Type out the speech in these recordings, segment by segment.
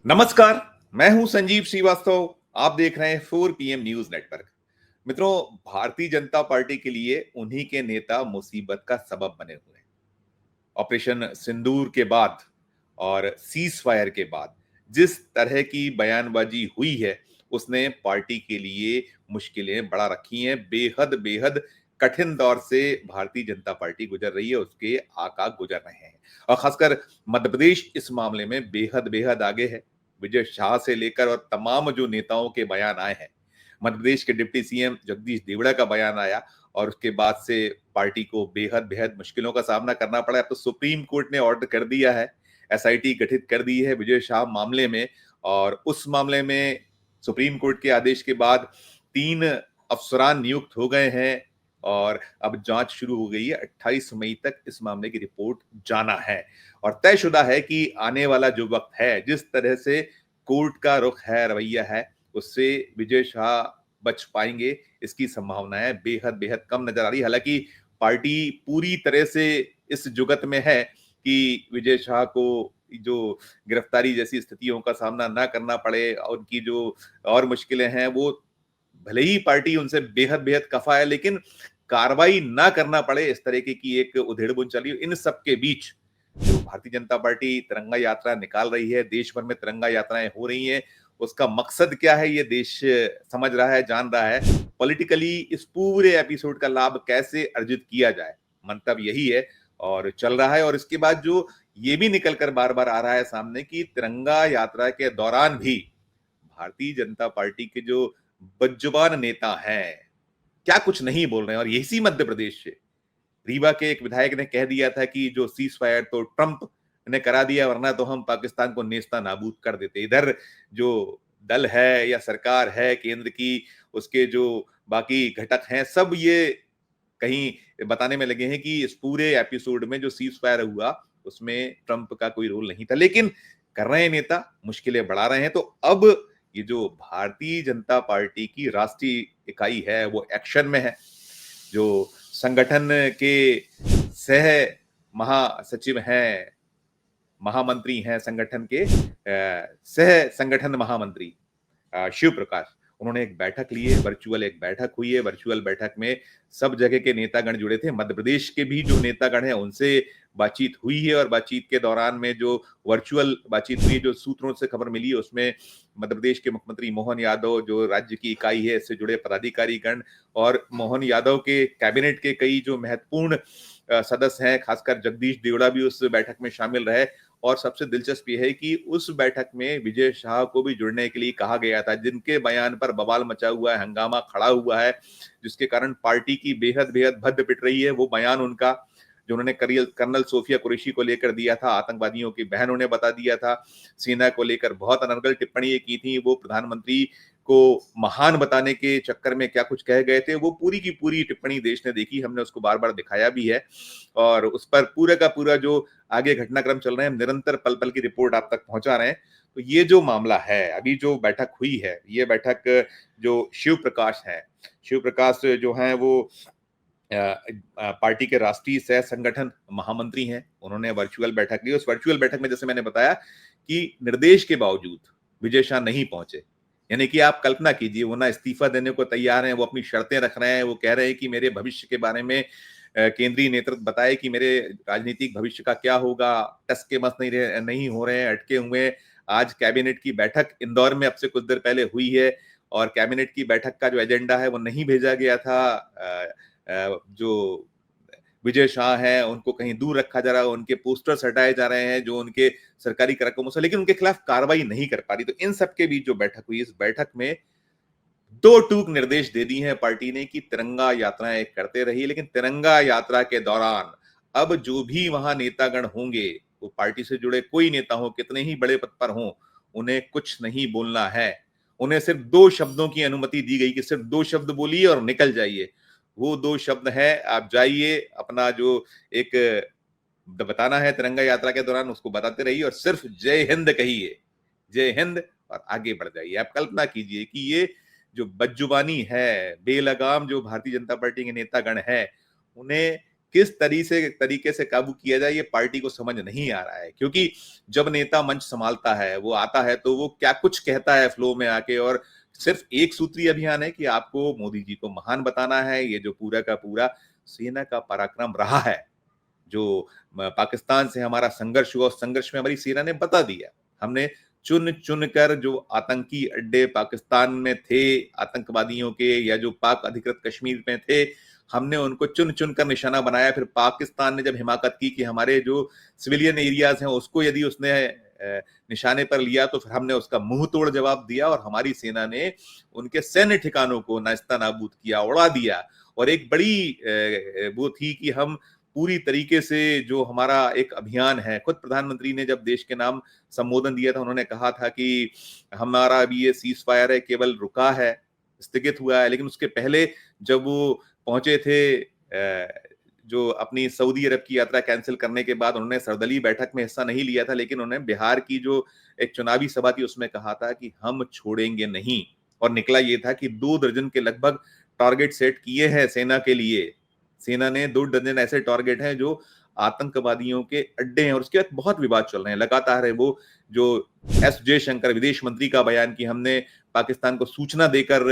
नमस्कार। मैं हूं संजीव श्रीवास्तव। आप देख रहे हैं 4 PM न्यूज नेटवर्क। मित्रों, भारतीय जनता पार्टी के लिए उन्हीं के नेता मुसीबत का सबब बने हुए हैं। ऑपरेशन सिंदूर के बाद और सीज फायर के बाद जिस तरह की बयानबाजी हुई है, उसने पार्टी के लिए मुश्किलें बढ़ा रखी हैं। बेहद बेहद कठिन दौर से भारतीय जनता पार्टी गुजर रही है, उसके आका गुजर रहे हैं। और खासकर मध्य प्रदेश इस मामले में बेहद बेहद आगे है। विजय शाह से लेकर और तमाम जो नेताओं के बयान आए हैं, मध्य प्रदेश के डिप्टी सीएम जगदीश देवड़ा का बयान आया और उसके बाद से पार्टी को बेहद बेहद मुश्किलों का सामना करना पड़ा। अब तो सुप्रीम कोर्ट ने ऑर्डर कर दिया है, एसआईटी गठित कर दी है विजय शाह मामले में। और उस मामले में सुप्रीम कोर्ट के आदेश के बाद 3 अफसरान नियुक्त हो गए हैं और अब जांच शुरू हो गई है। 28 मई तक इस मामले की रिपोर्ट जाना है और तयशुदा है कि आने वाला जो वक्त है, जिस तरह से कोर्ट का रुख है, रवैया है, उससे विजय शाह बच पाएंगे, इसकी संभावनाएं बेहद बेहद कम नजर आ रही। हालांकि पार्टी पूरी तरह से इस जुगत में है कि विजय शाह को जो गिरफ्तारी जैसी स्थितियों का सामना ना करना पड़े और उनकी जो और मुश्किलें हैं, वो भले ही पार्टी उनसे बेहद बेहद खफा है, लेकिन कार्रवाई ना करना पड़े, इस तरीके की एक उधेड़बुन चली। इन सबके बीच जो भारतीय जनता पार्टी तिरंगा यात्रा निकाल रही है, देश भर में तिरंगा यात्राएं हो रही हैं, उसका मकसद क्या है ये देश समझ रहा है, जान रहा है। पॉलिटिकली इस पूरे एपिसोड का लाभ कैसे अर्जित किया जाए, मंतव्य यही है और चल रहा है। और इसके बाद जो ये भी निकल कर बार बार आ रहा है सामने कि तिरंगा यात्रा के दौरान भी भारतीय जनता पार्टी के जो बद्जुबान नेता हैं, क्या कुछ नहीं बोल रहे हैं। और इसी मध्य प्रदेश से रीवा के एक विधायक ने कह दिया था कि जो सीज फायर तो ट्रंप ने करा दिया, वरना तो हम पाकिस्तान को नेस्ता नाबूद कर देते। इधर जो दल है या सरकार है केंद्र की, उसके जो बाकी घटक हैं, सब ये कहीं बताने में लगे हैं कि इस पूरे एपिसोड में जो सीज फायर हुआ उसमें ट्रंप का कोई रोल नहीं था। लेकिन कर रहे हैं नेता, मुश्किलें बढ़ा रहे हैं। तो अब ये जो भारतीय जनता पार्टी की राष्ट्रीय इकाई है वो एक्शन में है। जो संगठन के सह महासचिव हैं, महामंत्री हैं संगठन के, सह संगठन महामंत्री शिव प्रकाश, उन्होंने एक बैठक ली है। वर्चुअल एक बैठक हुई है। वर्चुअल बैठक में सब जगह के नेतागण जुड़े थे। मध्य प्रदेश के भी जो नेतागण हैं उनसे बातचीत हुई है और बातचीत के दौरान में जो वर्चुअल बातचीत हुई, जो सूत्रों से खबर मिली है, उसमें मध्य प्रदेश के मुख्यमंत्री मोहन यादव, जो राज्य की इकाई है, इससे जुड़े पदाधिकारी गण और मोहन यादव के कैबिनेट के कई जो महत्वपूर्ण सदस्य हैं, खासकर जगदीश देवड़ा भी उस बैठक में शामिल रहे। और सबसे दिलचस्प यह है कि उस बैठक में विजय शाह को भी जुड़ने के लिए कहा गया था, जिनके बयान पर बवाल मचा हुआ है, हंगामा खड़ा हुआ है, जिसके कारण पार्टी की बेहद बेहद भद्द पिट रही है। वो बयान उनका जो उन्होंने कर्नल सोफिया कुरैशी को लेकर दिया था, आतंकवादियों की बहन उन्हें बता दिया था, सेना को लेकर बहुत अनर्गल टिप्पणी की थी, वो प्रधानमंत्री को महान बताने के चक्कर में क्या कुछ कह गए थे, वो पूरी की पूरी टिप्पणी देश ने देखी। हमने उसको बार बार दिखाया भी है और उस पर पूरा का पूरा जो आगे घटनाक्रम चल रहे हैं, निरंतर पल पल की रिपोर्ट आप तक पहुंचा रहे हैं। तो ये जो मामला है, अभी जो बैठक हुई है, ये बैठक जो शिव प्रकाश है, शिव प्रकाश जो है वो पार्टी के राष्ट्रीय सह संगठन महामंत्री हैं, उन्होंने वर्चुअल बैठक ली। उस वर्चुअल बैठक में जैसे मैंने बताया कि निर्देश के बावजूद विजय शाह नहीं पहुंचे। यानी कि आप कल्पना कीजिए, वो ना इस्तीफा देने को तैयार हैं, वो अपनी शर्तें रख रहे हैं, वो कह रहे हैं कि मेरे भविष्य के बारे में केंद्रीय नेतृत्व बताए कि मेरे राजनीतिक भविष्य का क्या होगा। टस के मस नहीं हो रहे हैं, अटके हुए। आज कैबिनेट की बैठक इंदौर में अब से कुछ देर पहले हुई है और कैबिनेट की बैठक का जो एजेंडा है वो नहीं भेजा गया था। जो विजय शाह हैं उनको कहीं दूर रखा जा रहा है, उनके पोस्टर्स हटाए जा रहे हैं जो उनके सरकारी कार्यक्रमों से, लेकिन उनके खिलाफ कार्रवाई नहीं कर पा रही। तो इन सबके बीच जो बैठक हुई, इस बैठक में दो टूक निर्देश दे दी हैं पार्टी ने कि तिरंगा यात्राएं करते रहिए, लेकिन तिरंगा यात्रा के दौरान अब जो भी वहां नेतागण होंगे, वो पार्टी से जुड़े कोई नेता हो, कितने ही बड़े पद पर हों, उन्हें कुछ नहीं बोलना है। उन्हें सिर्फ 2 शब्दों की अनुमति दी गई कि सिर्फ 2 शब्द बोलिए और निकल जाइए। वो 2 शब्द है, आप जाइए, अपना जो एक बताना है तिरंगा यात्रा के दौरान उसको बताते रहिए और सिर्फ जय हिंद कहिए, जय हिंद, और आगे बढ़ जाइए। आप कल्पना कीजिए कि ये जो बदजुबानी है, बेलगाम जो भारतीय जनता पार्टी के नेतागण हैं, उन्हें किस तरीके से काबू किया जाए ये पार्टी को समझ नहीं आ रहा है। क्योंकि जब नेता मंच संभालता है, वो आता है तो वो क्या कुछ कहता है फ्लो में आके, और सिर्फ एक सूत्रीय अभियान है कि आपको मोदी जी को महान बताना है। ये जो पूरा का पूरा सेना का पराक्रम रहा है, जो पाकिस्तान से हमारा संघर्ष हुआ, उस संघर्ष में हमारी सेना ने बता दिया। हमने चुन चुन कर जो आतंकी अड्डे पाकिस्तान में थे आतंकवादियों के, या जो पाक अधिकृत कश्मीर में थे, हमने उनको चुन चुन कर निशाना बनाया। फिर पाकिस्तान ने जब हिमाकत की कि हमारे जो सिविलियन एरियाज हैं उसको यदि उसने निशाने पर लिया, तो फिर हमने उसका मुंह तोड़ जवाब दिया और हमारी सेना ने उनके सैन्य ठिकानों को नाश्ता नाबूद किया, उड़ा दिया। और एक बड़ी वो थी कि हम पूरी तरीके से जो हमारा एक अभियान है, खुद प्रधानमंत्री ने जब देश के नाम संबोधन दिया था, उन्होंने कहा था कि हमारा अभी ये सीज फायर है केवल रुका है, स्थगित हुआ है। लेकिन उसके पहले जब वो पहुंचे थे जो अपनी सऊदी अरब की यात्रा कैंसिल करने के बाद, उन्होंने सर्वदलीय बैठक में हिस्सा नहीं लिया था, लेकिन उन्होंने बिहार की जो एक चुनावी सभा थी उसमें कहा था कि हम छोड़ेंगे नहीं। और निकला ये था कि 2 दर्जन के लगभग टारगेट सेट किए हैं सेना के लिए। सेना ने 2 दर्जन ऐसे टारगेट हैं जो आतंकवादियों के अड्डे हैं, और उसके बाद बहुत विवाद चल रहे हैं लगातार। है वो जो एस जयशंकर विदेश मंत्री का बयान कि हमने पाकिस्तान को सूचना देकर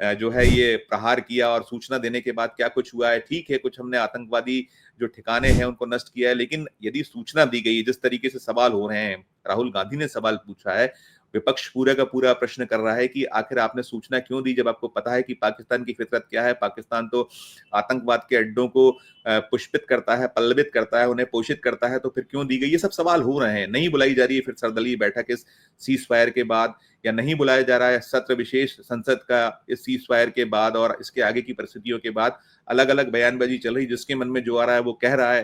जो है ये प्रहार किया, और सूचना देने के बाद क्या कुछ हुआ है। ठीक है, कुछ हमने आतंकवादी जो ठिकाने हैं उनको नष्ट किया है, लेकिन यदि सूचना दी गई, जिस तरीके से सवाल हो रहे हैं, राहुल गांधी ने सवाल पूछा है, विपक्ष पूरा का पूरा प्रश्न कर रहा है कि आखिर आपने सूचना क्यों दी, जब आपको पता है कि पाकिस्तान की फितरत क्या है। पाकिस्तान तो आतंकवाद के अड्डों को पुष्पित करता है, पल्लवित करता है, उन्हें पोषित करता है, तो फिर क्यों दी गई। ये सब सवाल हो रहे हैं। नहीं बुलाई जा रही है फिर सर्वदलीय बैठक इस सीज फायर के बाद, या नहीं बुलाया जा रहा है सत्र विशेष संसद का इस सीज फायर के बाद, और इसके आगे की परिस्थितियों के बाद अलग अलग बयानबाजी चल रही, जिसके मन में जो आ रहा है वो कह रहा है।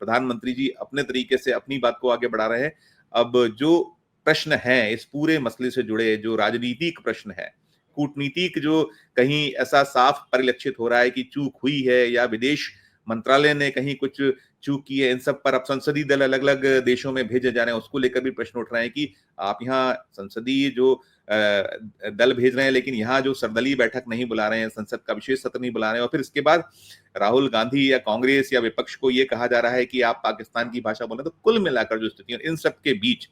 प्रधानमंत्री जी अपने तरीके से अपनी बात को आगे बढ़ा रहे हैं। अब जो प्रश्न है इस पूरे मसले से जुड़े, जो राजनीतिक प्रश्न है, कूटनीतिक जो कहीं ऐसा साफ परिलक्षित हो रहा है कि चूक हुई है, या विदेश मंत्रालय ने कहीं कुछ चूक की है, इन सब पर अब संसदीय दल अलग अलग देशों में भेजे जा रहे हैं, उसको लेकर भी प्रश्न उठ रहे हैं कि आप यहाँ संसदीय जो दल भेज रहे हैं, लेकिन यहाँ जो सर्वदलीय बैठक नहीं बुला रहे हैं, संसद का विशेष सत्र नहीं बुला रहे हैं। और फिर इसके बाद राहुल गांधी या कांग्रेस या विपक्ष को ये कहा जा रहा है कि आप पाकिस्तान की भाषा बोले। तो कुल मिलाकर जो स्थिति है, इन सब के बीच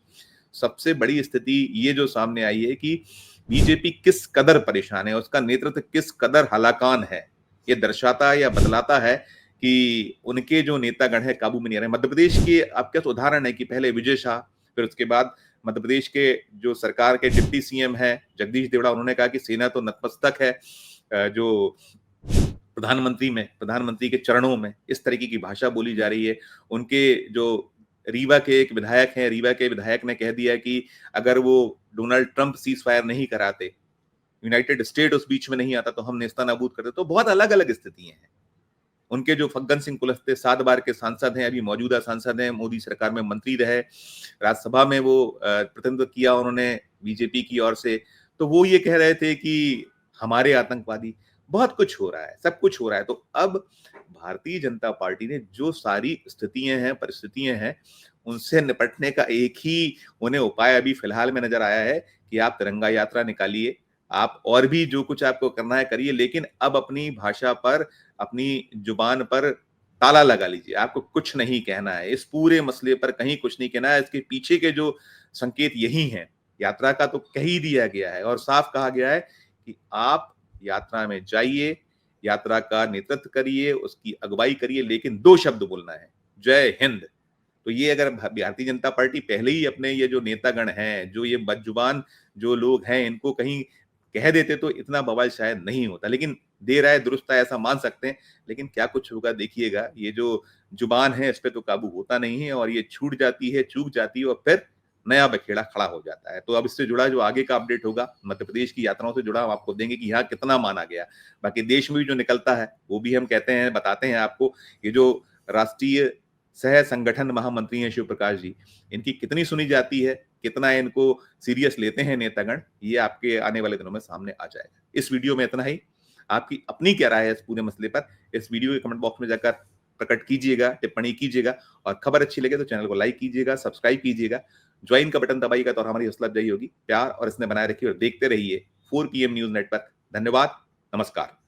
सबसे बड़ी स्थिति ये जो सामने आई है कि बीजेपी किस कदर परेशान है, उसका नेतृत्व किस कदर हलाकान है। ये दर्शाता या बतलाता है कि उनके जो नेतागण है काबू में नहीं आ रहे। मध्य प्रदेश के आपके उदाहरण है कि पहले विजय शाह, फिर उसके बाद मध्य प्रदेश के जो सरकार के डिप्टी सीएम है जगदीश देवड़ा, उन्होंने कहा कि सेना तो नतमस्तक है। जो प्रधानमंत्री के चरणों में इस तरीके की भाषा बोली जा रही है। उनके जो रीवा के एक विधायक हैं, रीवा के विधायक ने कह दिया कि अगर वो डोनाल्ड ट्रंप सीज फायर नहीं कराते, यूनाइटेड स्टेट उस बीच में नहीं आता, तो हम नेस्तनाबूद करते। तो बहुत अलग अलग स्थितियां हैं। उनके जो फग्गन सिंह कुलस्ते 7 बार के सांसद हैं, अभी मौजूदा सांसद हैं, मोदी सरकार में मंत्री रहे, राज्यसभा में वो प्रतिनिधित्व किया उन्होंने बीजेपी की ओर से। तो वो ये कह रहे थे कि हमारे आतंकवादी, बहुत कुछ हो रहा है, सब कुछ हो रहा है। तो अब भारतीय जनता पार्टी ने जो सारी स्थितियां हैं, परिस्थितियां हैं, उनसे निपटने का एक ही उन्हें उपाय अभी फिलहाल में नजर आया है कि आप तिरंगा यात्रा निकालिए, आप और भी जो कुछ आपको करना है करिए, लेकिन अब अपनी भाषा पर, अपनी जुबान पर ताला लगा लीजिए। आपको कुछ नहीं कहना है, इस पूरे मसले पर कहीं कुछ नहीं कहना है। इसके पीछे के जो संकेत यही हैं, यात्रा का तो कह ही दिया गया है और साफ कहा गया है कि आप यात्रा में जाइए, यात्रा का नेतृत्व करिए, उसकी अगुवाई करिए, लेकिन 2 शब्द बोलना है, जय हिंद। तो ये अगर भारतीय जनता पार्टी पहले ही अपने ये जो नेतागण हैं, जो ये बदजुबान जो लोग हैं, इनको कहीं कह देते तो इतना बवाल शायद नहीं होता। लेकिन देर आए दुरुस्त आए, ऐसा मान सकते हैं, लेकिन क्या कुछ होगा देखिएगा। ये जो जुबान है इस पे तो काबू होता नहीं है, और ये छूट जाती है, चूक जाती है, और फिर नया बखेड़ा खड़ा हो जाता है। तो अब इससे जुड़ा जो आगे का अपडेट होगा, मध्य प्रदेश की यात्राओं से जुड़ा, हम आपको देंगे कि यहाँ कितना माना गया। बाकी देश में भी जो निकलता है वो भी हम कहते हैं, बताते हैं आपको। ये जो राष्ट्रीय सह संगठन महामंत्री हैं शिव प्रकाश जी, इनकी कितनी सुनी जाती है, कितना इनको सीरियस लेते हैं नेतागण, ये आपके आने वाले दिनों में सामने आ जाएगा। इस वीडियो में इतना ही। आपकी अपनी क्या राय है इस पूरे मसले पर, इस वीडियो के कमेंट बॉक्स में जाकर प्रकट कीजिएगा, टिप्पणी कीजिएगा, और खबर अच्छी लगे तो चैनल को लाइक कीजिएगा, सब्सक्राइब कीजिएगा, ज्वाइन का बटन दबाइएगा तो हमारी हौसला अफजाई होगी। प्यार और इसने बनाए रखिए और देखते रहिए 4 PM न्यूज नेटवर्क। धन्यवाद, नमस्कार।